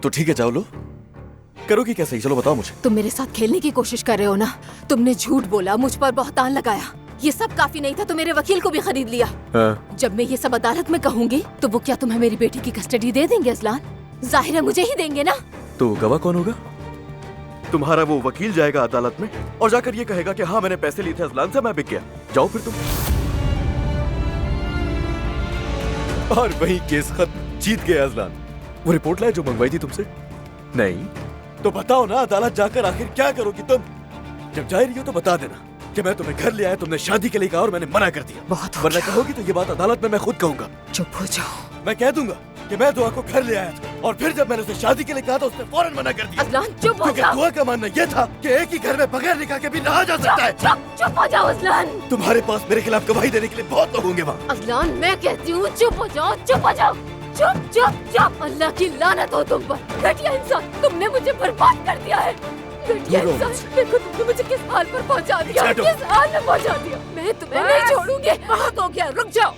तो ठीक है, जाओ लो। करोगी कैसे ही? चलो बताओ मुझे। तुम मेरे साथ खेलने की कोशिश कर रहे हो ना? तुमने झूठ बोला, मुझ पर बहतान लगाया। ये सब काफी नहीं था तो मेरे वकील को भी खरीद लिया। जब मैं ये सब अदालत में कहूंगी तो वो क्या तुम्हें मेरी बेटी की कस्टडी दे देंगे अजलान? जाहिर है मुझे ही देंगे ना। तो गवाह कौन होगा? तुम्हारा वो वकील जाएगा अदालत में और जाकर ये कहेगा कि हाँ मैंने पैसे लिए थे अजलान से, मैं बिक गया। जाओ फिर तुम। और वही केस खत्म, जीत गया अजलान। वो रिपोर्ट लाए जो मंगवाई थी तुमसे? नहीं तो बताओ ना, अदालत जाकर आखिर क्या करोगी तुम? जब जा रही हो तो बता देना कि मैं तुम्हें घर ले आया, तुमने शादी के लिए कहा और मैंने मना कर दिया। बहुत हो वरना गया। कहोगी तो ये बात अदालत में मैं खुद कहूंगा। चुप हो जाओ। मैं कह दूंगा कि मैं दुआ को घर ले आया था और फिर जब मैंने उसे शादी के लिए कहा तो उसने फौरन मना कर दिया। अजलान चुप हो क्योंकि जाओ। दुआ का मानना यह था कि एक ही घर में बगैर निकाह के भी रहा जा सकता है। चुप हो जाओ अजलान। तुम्हारे पास मेरे खिलाफ गवाही देने के लिए बहुत लोग होंगे वहाँ। अजलान मैं कहती हूँ चुप हो जाओ, चुप हो जाओ, चुप चुप चुप। अल्लाह की लानत हो तुम पर, घटिया इंसान। तुमने मुझे बर्बाद कर दिया है, घटिया इंसान। देखो तुमने मुझे किस हाल पर पहुंचा दिया, किस हाल में पहुंचा दिया। मैं तुम्हें नहीं छोड़ूंगी। बहुत हो गया, रुक जाओ।